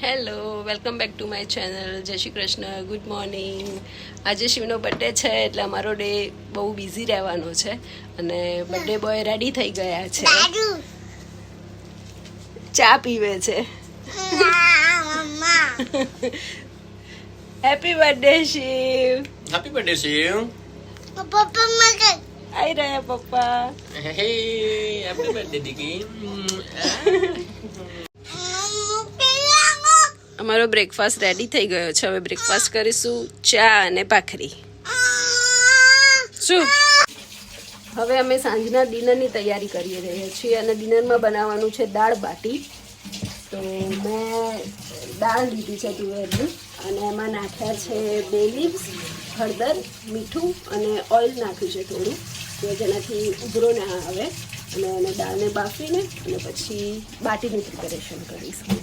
Hello, welcome back to my channel. જય Shri Krishna, good morning. આજે શિવનો birthday છે એટલે અમારો ડે બહુ બિઝી રહેવાનો છે અને બર્થડે બોય રેડી થઈ ગયા છે. ચા પીવે છે. Happy birthday Shiv. Happy birthday Shiv. પપ્પા આઈ રહ્યા પપ્પા. હે હેપી બર્થડે દીકી. અમારો બ્રેકફાસ્ટ રેડી થઈ ગયો છે. હવે બ્રેકફાસ્ટ કરીશું, ચા અને ભાખરી. શું હવે અમે સાંજના ડિનરની તૈયારી કરી રહ્યા છીએ અને ડિનરમાં બનાવવાનું છે દાળ બાટી. તો મેં દાળ લીધી છે તુવેરની અને એમાં નાખ્યા છે બે લીવ્સ, હળદર, મીઠું અને ઓઇલ નાખ્યું છે થોડું, કે જેનાથી ઉભરો ના આવે. અને એને દાળને બાફીને અને પછી બાટીની પ્રિપેરેશન કરીશું.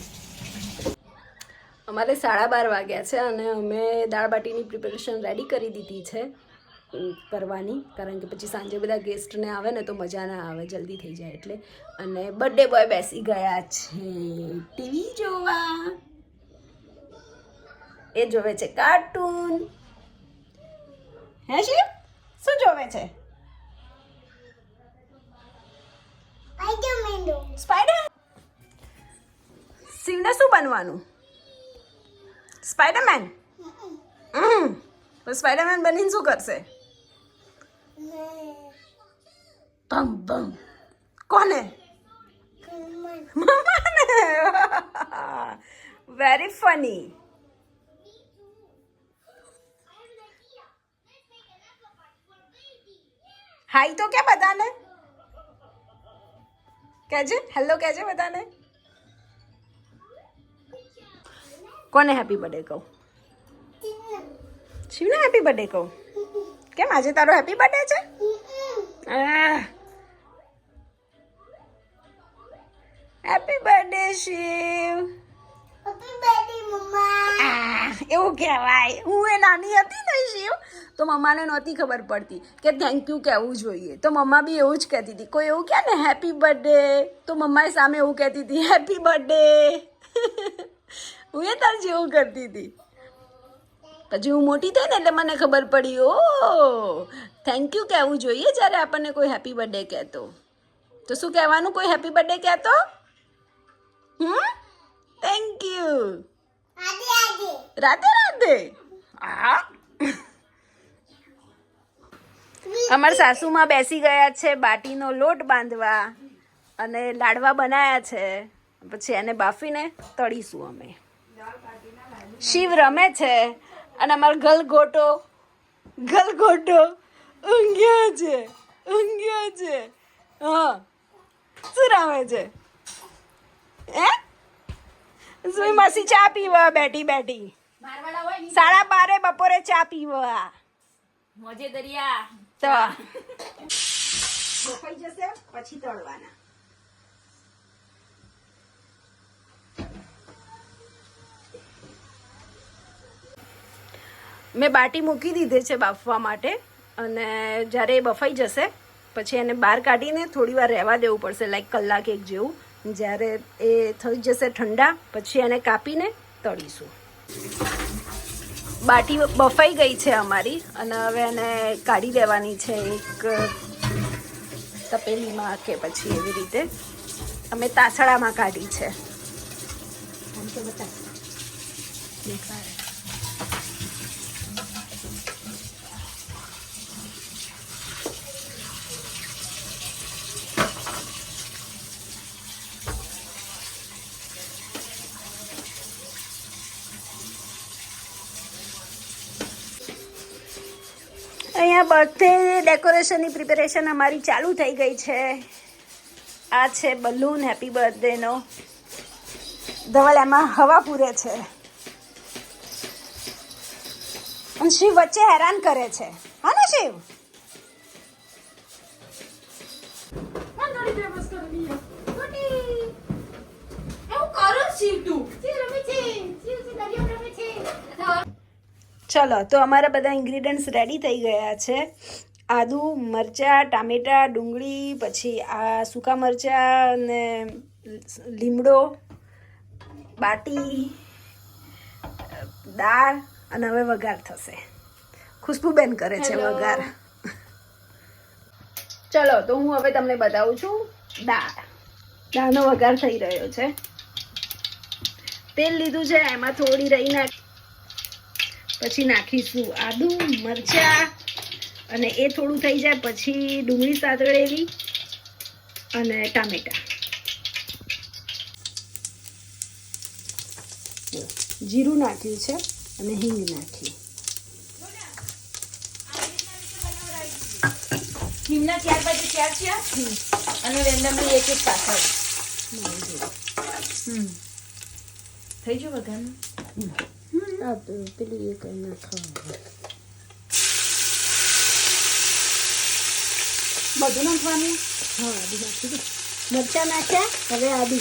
અમારે 12:30 વાગ્યા છે અને અમે દાળ બાટીની પ્રિપેરેશન રેડી કરી દીધી છે કરવાની, કારણ કે પછી સાંજે બધા ગેસ્ટને આવે ને તો મજા ના આવે, જલ્દી થઈ જાય એટલે. અને બર્થડે બોય બેસી ગયા છે ટીવી જોવા. એ જોવે છે કાર્ટૂન. હે શિવ, શું જોવે છે? સ્પાઈડર. શિવને શું બનવાનું? સ્પાઈડરમેન. તો સ્પાઈડરમેન બનીને શું કરશે? બમ બમ. કોને? મમ્માને. Very funny. હાઈ તો કે બધાને કહેજે, હેલો કહેજે બધાને. કોને હેપી બર્થડે કહું? શિવને હેપી બર્થડે કહું? કેમ આજે તારો હેપી બર્થડે છે? Happy birthday Shiv. એવું કહેવાય. હું એ નાની હતી ને શિવ, તો મમ્માને નહોતી ખબર પડતી કે થેન્ક યુ કહેવું જોઈએ, તો મમ્મા બી એવું જ કહેતી હતી. કોઈ એવું કહે ને હેપી બર્થડે, તો મમ્માએ સામે એવું કહેતી હતી હેપી બર્થડે. હું એ તાર જેવું કરતી હતી. પછી હું મોટી થઈ ને એટલે મને ખબર પડી, ઓ થેન્ક યુ કહેવું જોઈએ જ્યારે આપણને કોઈ હેપી બર્થડે કહેતો. તો શું કહેવાનું કોઈ હેપી બર્થડે કહેતો? Thank you. રાધે રાધે. હા. અમારા સાસુમાં બેસી ગયા છે બાટીનો લોટ બાંધવા અને લાડવા બનાવ્યા છે. પછી એને બાફીને તળીશું અમે. શિવ રમે છે અને અમારો ગલગોટો ઊંઘ્યો છે. હા, શું રમે છે? હે સુઈ માસી ચા પીવા બેઠી. 12:30 બપોરે ચા પીવા. મોજે દરિયા તો બફાઈ જશે પછી તળવાના. મેં બાટી મૂકી દીધી છે બાફવા માટે અને જ્યારે એ બફાઈ જશે પછી એને બહાર કાઢીને થોડી વાર રહેવા દેવું પડશે, લાઈક કલાક એક જેવું. જ્યારે એ થઈ જશે ઠંડા પછી એને કાપીને તળીશું. બાટી બફાઈ ગઈ છે અમારી અને હવે એને કાઢી દેવાની છે એક તપેલીમાં કે પછી એવી રીતે. અમે તાસડામાં કાઢી છે. અહીંયા બર્થડે ડેકોરેશનની પ્રિપેરેશન અમારી ચાલુ થઈ ગઈ છે. આ છે બલૂન હેપી બર્થડેનો. ધવલ એમાં હવા પૂરે છે અને શિવ વચ્ચે હેરાન કરે છે. હા ને શિવ? ચલો, તો અમારા બધા ઇન્ગ્રીડિયન્ટ્સ રેડી થઈ ગયા છે. આદુ, મરચાં, ટામેટાં, ડુંગળી, પછી આ સૂકા મરચાં અને લીમડો, બાટી દાળ અને હવે વઘાર થશે. ખુશ્બુબેન કરે છે વઘાર. ચલો તો હું હવે તમને બતાવું છું દાળનો વઘાર થઈ રહ્યો છે. તેલ લીધું છે, એમાં થોડી રહી નાખ, પછી નાખીશું આદુ મરચાં, અને એ થોડું થઈ જાય પછી ડુંગળી સાતળેલી અને ટામેટા. જીરું નાખ્યું છે અને હિંગ નાખી. હિમના 4 બાજુ 4 છે અને રેન્ડમલી એક પાછળ. થઈ ગયું વઘારનું. આ તો પેલું એ કઈ નાખવાનું. બધું નાખવાનું. હા આદુ નાખી દો. મરચાં નાખ્યા, હવે આદુ.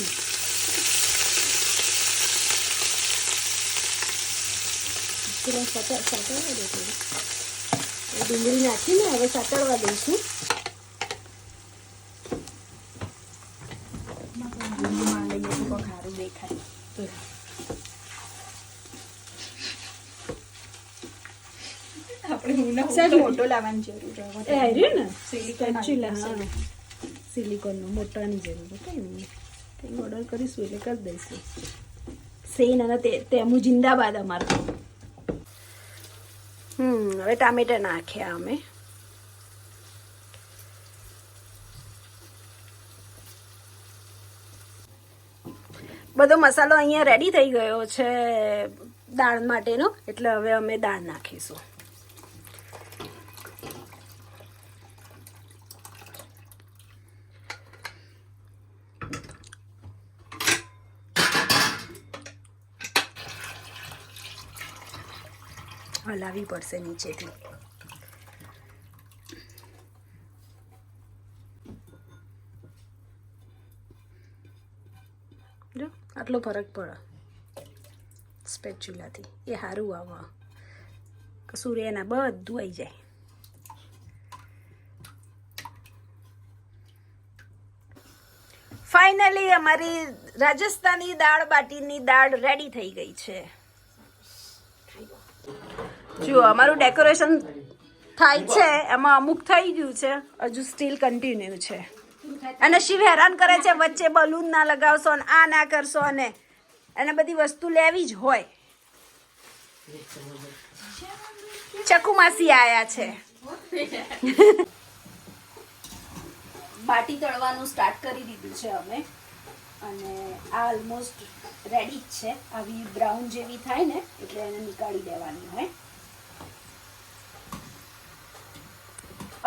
પેલા સાતળવા દે થોડું. ડુંગળી નાખીને હવે સાતળવા દઈશું. ખારું દેખાય. સહેજ મોટો લાવવાની જરૂર છે. એ હાર્યું ને સ્પેચ્યુલા. હા સિલિકોનનો મોટાની જરૂર. કંઈ નહીં, કંઈ ઓર્ડર કરીશું એટલે કરી દઈશું. સેન અને તેનું જિંદાબાદ અમારું. હવે ટામેટા નાખ્યા અમે. બધો મસાલો અહીંયા રેડી થઈ ગયો છે દાળ માટેનો, એટલે હવે અમે દાળ નાખીશું. હલાવી પડશે નીચેથી. જો આટલો ફરક પડે સ્પેચ્યુલાથી. એ સારું આવે, કસૂર એના બધું આવી જાય. ફાઇનલી અમારી રાજસ્થાની દાળ બાટીની દાળ રેડી થઈ ગઈ છે. જુઓ અમારું ડેકોરેશન થાય છે, એમાં અમુક થઈ ગયું છે, હજુ સ્ટીલ કન્ટિન્યુ છે. અને શિવ હેરાન કરે છે વચ્ચે બલૂન ના લગાવશો ને આ ના કરશો, અને એને બધી વસ્તુ લેવી જ હોય. ચકુ માસી આયા છે. બાટી તળવાનું સ્ટાર્ટ કરી દીધું છે અમે, અને આ ઓલમોસ્ટ રેડી જ છે. આવી બ્રાઉન જેવી થાય ને એટલે એને નીકાળી દેવાની હોય.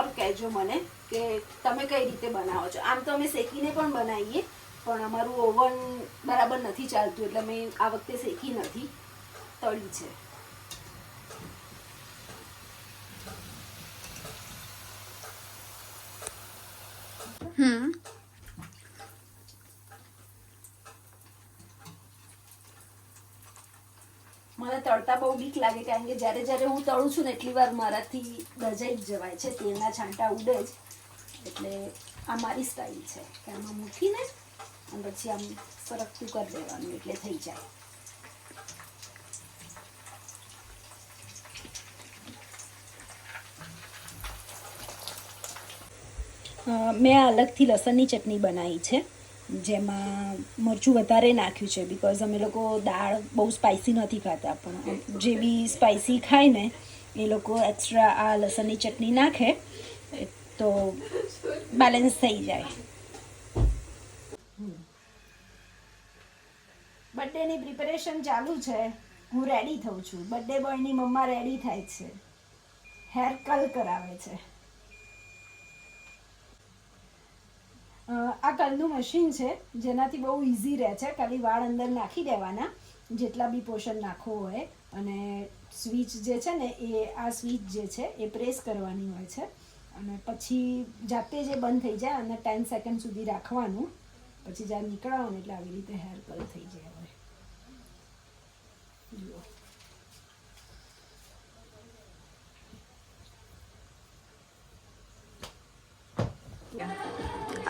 अब કહેજો મને કે તમે કઈ રીતે બનાવો છો. આમ તો અમે શેકીને પણ બનાવીએ, પણ અમારું ઓવન બરાબર નથી ચાલતું એટલે મેં આ વખતે શેકી નથી, તળી છે. મને તળતા બહુ બીક લાગે, કારણ કે જ્યારે જ્યારે હું તળું છું ને એટલી વાર મારાથી દજાઈ જ જવાય છે, તેલના છાંટા ઉડે જ. એટલે આ મારી સ્ટાઈલ છે કે આમાં મૂકીને અને પછી આમ સરકતું કરી દેવાનું એટલે થઈ જાય. મેં અલગથી લસણની ચટણી બનાવી છે, જેમાં મરચું વધારે નાખ્યું છે, બિકોઝ અમે લોકો દાળ બહુ સ્પાઇસી નથી ખાતા, પણ જે બી સ્પાઇસી ખાય ને એ લોકો એક્સ્ટ્રા આ લસણની ચટણી નાખે તો બેલેન્સ થઈ જાય. બર્થડેની પ્રિપેરેશન ચાલુ છે. હું રેડી થઉં છું. બર્થડે બોયની મમ્મા રેડી થાય છે, હેર કલ કરાવે છે. આ કલનું મશીન છે જેનાથી બહુ ઇઝી રહે છે. ખાલી વાળ અંદર નાખી દેવાના, જેટલા બી પોર્શન નાખવો હોય, અને સ્વિચ જે છે ને એ આ સ્વિચ જે છે એ પ્રેસ કરવાની હોય છે, અને પછી જાતે જે બંધ થઈ જાય અને 10 સેકન્ડ સુધી રાખવાનું, પછી જ્યારે નીકળવાનું એટલે આવી રીતે હેર કલ થઈ જાય. હવે જુઓ,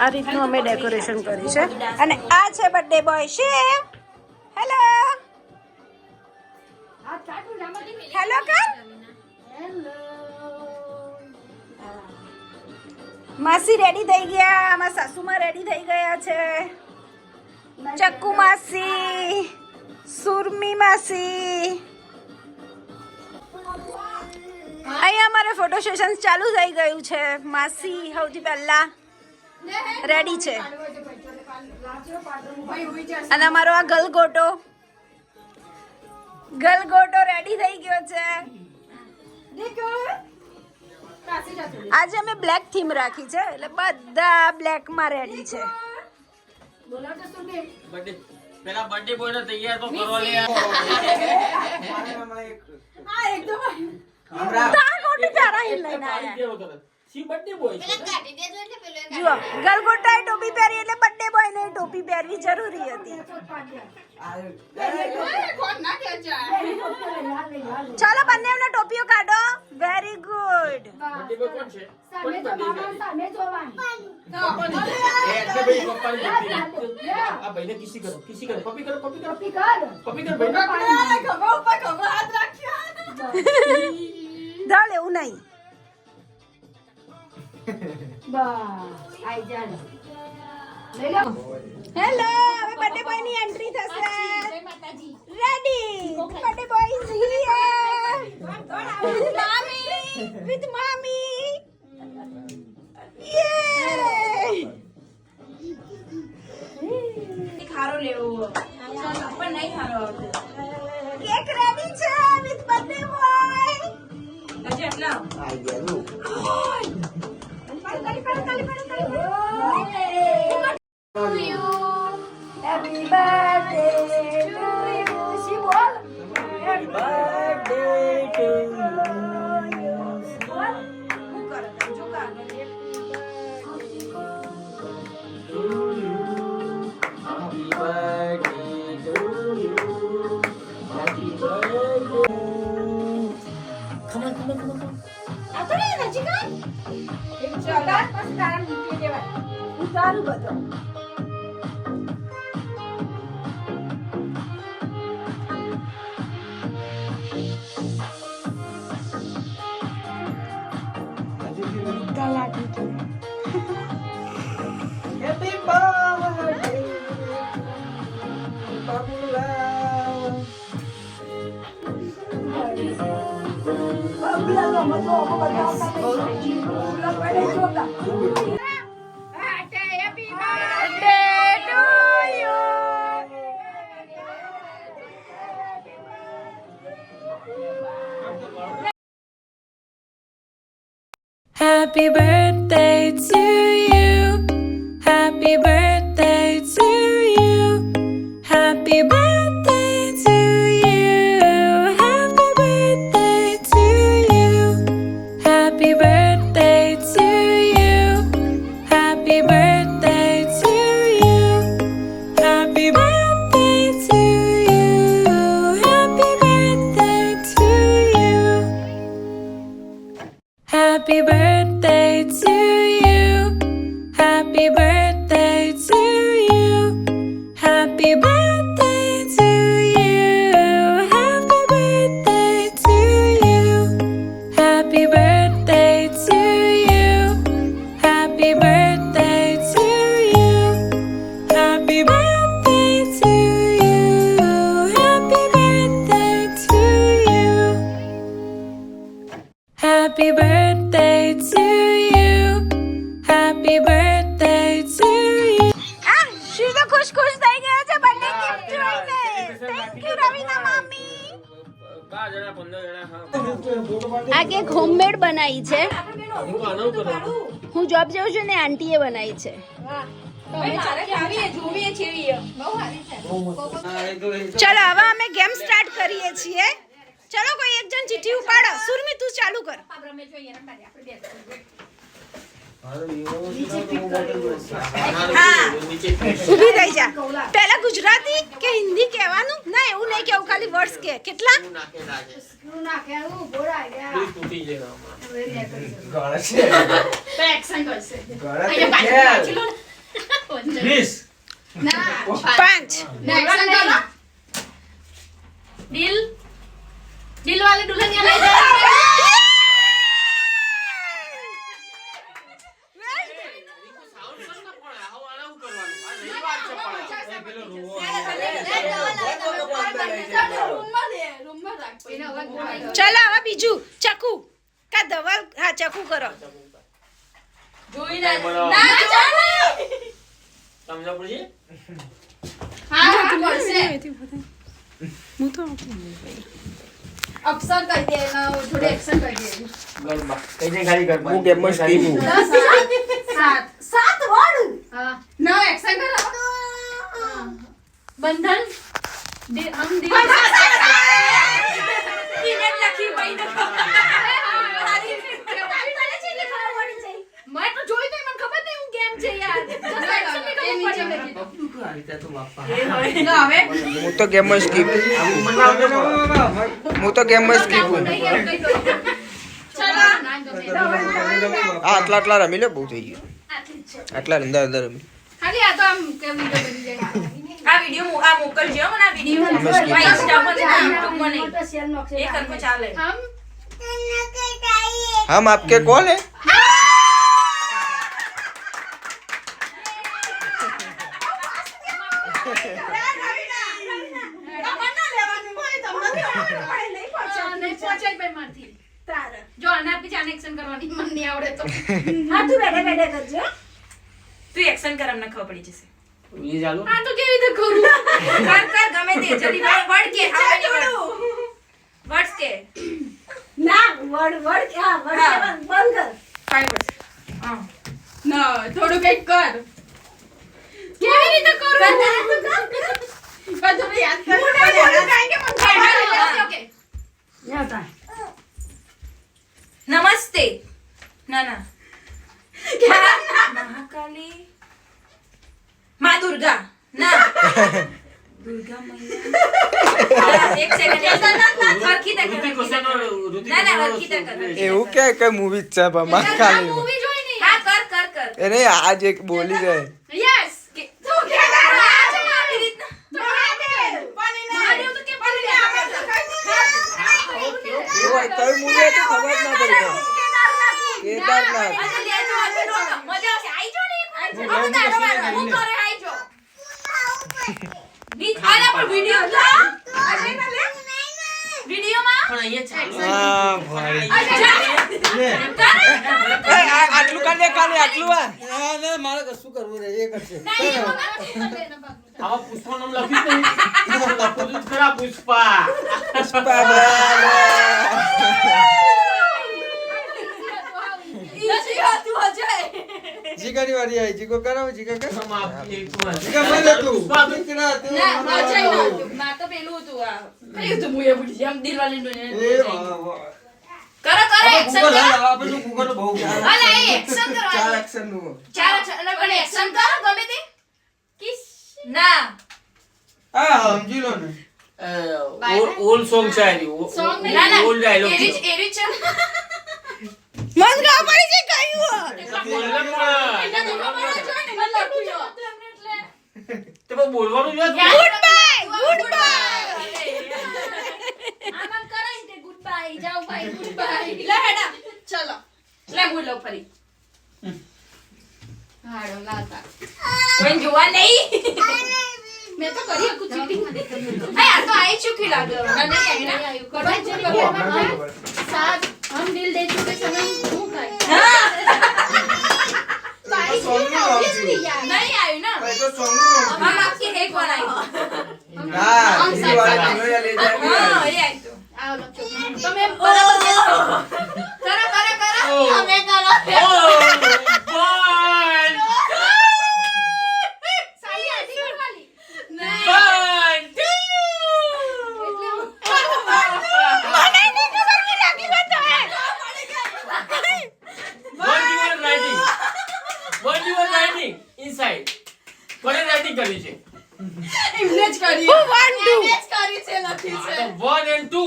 આ રીતનું અમે ડેકોરેશન કર્યું છે. અને આ છે birthday boy Shiv. Hello. Hello કર. માસી રેડી થઈ ગયા, અમારા સાસુમાં રેડી થઈ ગયા છે. ચક્કુ માસી, સુરમી માસી. અહીંયા અમારે ફોટો સેશન ચાલુ થઈ ગયું છે. માસી સૌથી પહેલા રેડી છે અને અમારો આ ગલગોટો રેડી થઈ ગયો છે. આજે અમે બ્લેક થીમ રાખી છે એટલે બધા બ્લેક માં રેડી છે. પેલા બર્થડે બોય ને તૈયાર તો કરો લે. તાર ગોટો ચારા હિલ લઈને આયા. સી બર્થડે બોય છે. જુઓ ગલગોટાએ ટોપી પહેરી એટલે બર્થડે બોય ને ટોપી પહેરવી જરૂરી હતી. ચાલો બંને એમને ટોપીઓ કાઢો. Very good. બર્થડે બોય કોણ છે? કોની બર્થડે છે? સામે જોવાની. એ એટલે ભાઈ પપ્પાની બર્થડે. આ ભાઈને કિસી કરો. પપ્પી કરો. ભાઈને. ધાળ એવું નહીં. હેલો, હવે બર્થડે બોય ની એન્ટ્રી થશે. Ready. Birthday boy is here. With મામી. યે. ખારો લેવો પણ નહીં ખારો આવતો. કેક રેડી છે વિથ બર્થડે બોય. હજી એટલા Happy birthday to you. She બોલ. Happy birthday to you. બોલ. હું કરે તને જો કાગળ. Happy birthday to you. Happy birthday. Come on. આ તો નહીં નજીક આવ. એક ચોગાર પછી તારા મૂકી દેવાય. ઉતારું બધો. Happy birthday, Babula. Happy birthday to you. Happy birthday to you. Happy birthday to you. Happy birthday to you. Happy birthday to you. Happy birthday to you. Happy birthday to you. Happy birthday to you. Happy birthday to you. Happy birthday to you. Happy birthday to you. Happy birthday to you. Happy birthday to you. Happy birthday to you. Happy birthday to you. Happy birthday to you. Happy birthday to you. Happy birthday to you. Happy birthday to you. આ શી તો ખુશ થઈ ગયા છે birthday gift જોઈને. Thank you Raveena મામી. 12 જણા 15 જણા હા. આ કેક હોમમેડ બનાવી છે. હું તો આનું કરું. હું જોબ જાઉં છું ને આંટીએ બનાવી છે. ચલો હવે અમે ગેમ સ્ટાર્ટ કરીએ છીએ. ચલો કોઈ એક જણ ચીઠી ઉપાડો. સુરમી તું ચાલુ કર. હા ઊભી થઈ જા. પહેલા ગુજરાતી કે હિન્દી કહેવાનું ના એવું નહીં કેવું ખાલી વર્ડ્સ કે. કેટલા? તૂટી જાય. પાંચ. દિલ દિલવાલે દુલ્હનિયા લઈ જાય ચલો હવે બીજું ચકુ કા ધવલ હા ચકુ કરો જોઈને બોલો. ના જો સમજો પડશે હા મળશે અક્ષર કરી દે ના થોડી એક્શન કરી દે ગરબા કઈ દે ખાલી ગરબા હું ગેમમાં skip હું. 7 વર્ડ હા ના એક્શન કરો બંધન હમ ઇનેટ લખી ભાઈ ને મેં તો જોઈ તો મને ખબર નહીં હું કેમ છે યાર ના હવે હું તો ગેમમાં skip. હું તો ગેમમાં skip હું. ચલો આટલા રમી લે બહુ થઈ ગયું. આટલા અંદર રમી. ખાલી આ તો આમ કે વિડિયો બની જાય આ વિડિયો આ મોકલજો મને આ વિડિયો અમે skip ભાઈ કરીએ. ઇન્સ્ટા પર YouTube માં નહીં એ કરકો ચાલે હમ हम आपके कौन है? નહીં પહોંચાય ભાઈ મારથી જો આને આપી જાને એક્શન કરવાની મન નહીં આવડે તો તું એક્શન કર અમને ખબર પડી જશે એ ચાલુ આ તો કેવી રીતે કરું કર કર ગમે તે જલ્દી વર્ડ કે હા વર્ડ્સ કે ફાઈવ વર્ડ્સ હા ના થોડું કઈક કર કેવી રીતે કરું બધું યાદ કર ઓકે નમસ્તે ના ના મહાકાલી માં દુર્ગા ના દુર્ગા મૈયા એક સેકન્ડ હરખી તક ઋતિક રોશન ઋતિક ના ના રોશન હરખી તક એવું કે કઈ મૂવી છે બમા ખાલી મૂવી જોઈ નહીં હા કર કર કર એને આજ એક બોલી જાય યસ કે તું કે આવી રીતના મહાદેવ તો કે પણ કઈ મૂવી તો ખબર જ ના પડી કેદારનાથ. આજે લેજો આજે રોનો મજા આવશે આઈ જો ને એક વાર હવે તારો વારો હું કરે આઈ જો બીજ આલા પર વિડિયો લા આજે ના લે વિડિયો માં પણ અહીંયા ચાલુ હા ભાઈ કર આટલું કાલે આટલું આ આવા પુષ્પા નામ લખ્યું જ નહીં લખું જ ખરા પુષ્પા ઈજી હતું અજય જીગાની વારી આવી જીગો કરાવો જીગા કર હમ આપી એક વાર. જીગા મને તું પુષ્પા ના અજય નતું માં તો પેલું હતું આ કયું હતું મુએ બુડી જેમ દિલવાલી નું કરો કરો એક્શન કરો અલે એક્શન કરવા એક્શન નું ચાર અને એક્શન કરો ગમે તે કિસ ના હા સમજી લો ને ઓલ્ડ સોંગ છે આ Song નહીં. ના ના ઓલ્ડ ડાયલોગ એરી છે મન ગા પડી છે કયું તે બહુ બોલવાનું યાદ ગુડ બાય ગુડ બાય આમ કરાઈ દે ગુડ બાય જાઓ ભાઈ ગુડ બાય લે હેડા ચલો લે બોલો ફરી હાડો લાતા કોઈ જોવા નહીં મેં તો કરી હકું ચીટિંગ આ તો આઈ ચૂકી લાગે મને નહીં આવી ને આયુ કરાઈ ચલી સાથ हम दिल दे चुके समय હું કાઈ બાઈ ઓબ્વિયસલી યાર નહીં આવ્યું ને ભાઈ તો સોંગ નું हम आपकी एक बार आई ના બીજી વાર લે જાય हाँ ये आई तो આવો લખજો તમે બરાબર करो करो करो हमें करो સાલી આટી કરવાની inside કોને રાઇટિંગ કરી છે એમને જ કરી હું 1 2 એમને જ કરી છે લખી છે 1 and 2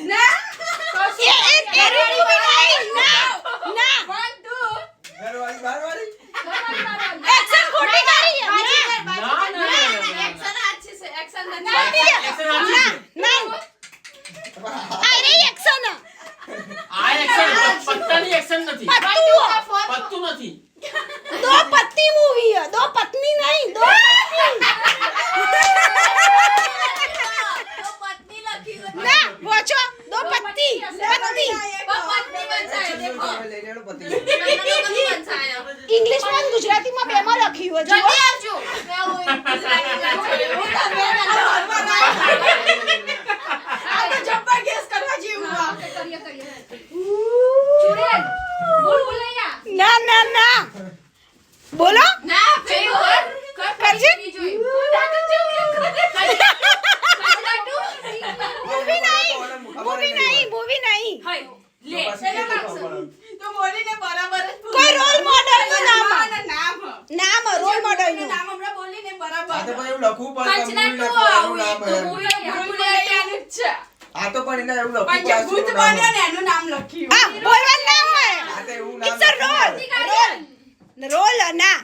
ના એ એરી નહીં ના ના 1 2 ઘરવાળી બહારવાળી एक्शन खोटी કરી ના ના ના एक्शन अच्छे से एक्शन એક્શન આછી છે नहीं अरे પતી ગયું. ઇંગ્લિશમાં અને ગુજરાતીમાં બેમાં લખ્યું જલ્દી હતું આવજો આ તો જબ્બર ગેસ કરવા જેવું આ. કરીએ ચુડેલ બોલ બોલૈયા ના ના ના બોલો ના ફેવર કરજે. મૂવી મૂવી નહીં તો બોલીને બરાબર જ કોઈ રોલ મોડલનું નામ નામ નામ રોલ મોડલનું નામ હમણાં બોલીને બરાબર આ તો પણ એવું લખવું પડે કે movie લખવાનું નામ એમ. એનું જ છે આ તો પણ એને એવું લખવું પણ જે પડે ભૂત શું નામ. બન્યો ને એનું નામ લખ્યું હા બોલવાનું ના હોય આ તો એવું નામ ઇટ્સ અ રોલ ના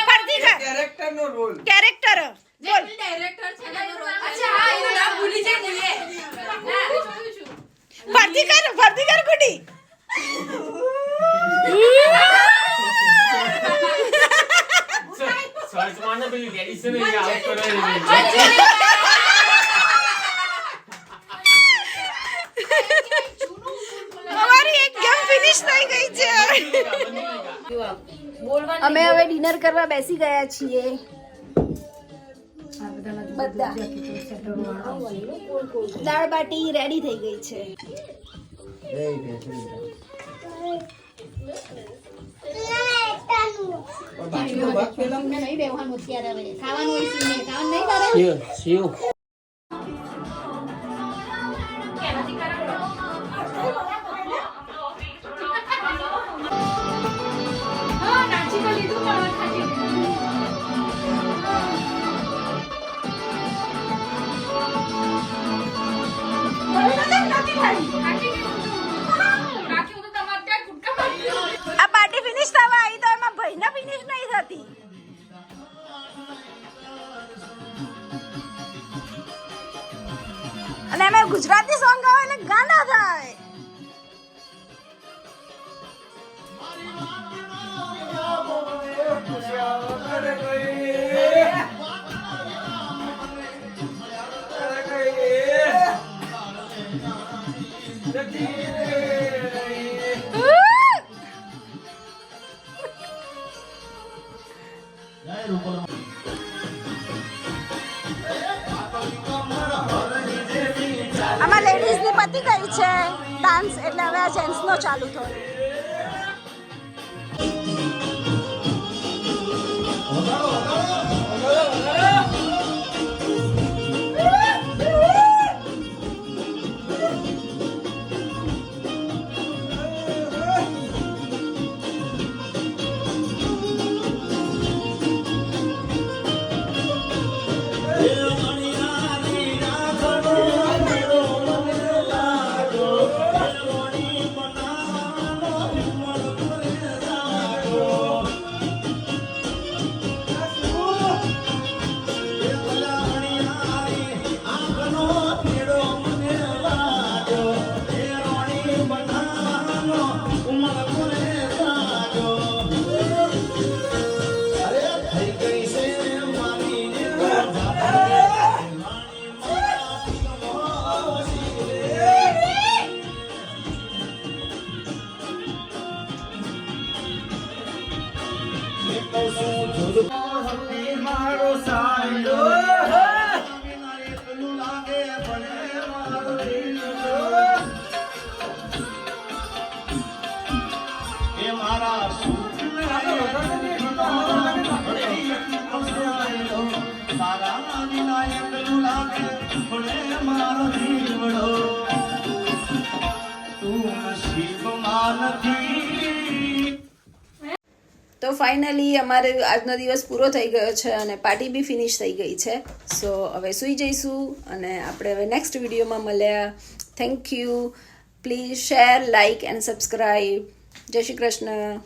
ફરતી કર કેરેક્ટર નો રોલ. કેરેક્ટર બોલ ડાયરેક્ટર છે ને એનો રોલ. અચ્છા હા એનું નામ ભૂલી જાય મુએ ફરતી કર ગુડી સર્ચ માં ને પેલી લેડીઝ ને એ આઉટ કરે અમારી એક ગેમ ફિનિશ થઈ ગઈ છે અમે હવે ડિનર કરવા બેસી ગયા છીએ બધા દાળ બાટી રેડી થઈ ગઈ છે નહીં બેવાનું અત્યારે હવે ખાવાનું હોય છે ને ખાવાનું નહીં કરે શિવ હા નાચી તો લીધું પણ ખાતી આ પાર્ટી ફિનિશ થવા આવી તો એમાં ભાઈના ફિનિશ નહીં થતી અને અમે ગુજરાતી સોંગ ગાવે એટલે ગાના થાય આમાં લેડીઝ ની પતી ગઈ છે ડાન્સ એટલે હવે આ જેન્ટ્સ નો ચાલુ થયો તો ફાઇનલી અમારે આજનો દિવસ પૂરો થઈ ગયો છે અને પાર્ટી બી ફિનિશ થઈ ગઈ છે સો હવે સૂઈ જઈશું અને આપણે હવે નેક્સ્ટ વિડીયોમાં મળ્યા thank you please share like and subscribe જય શ્રી કૃષ્ણ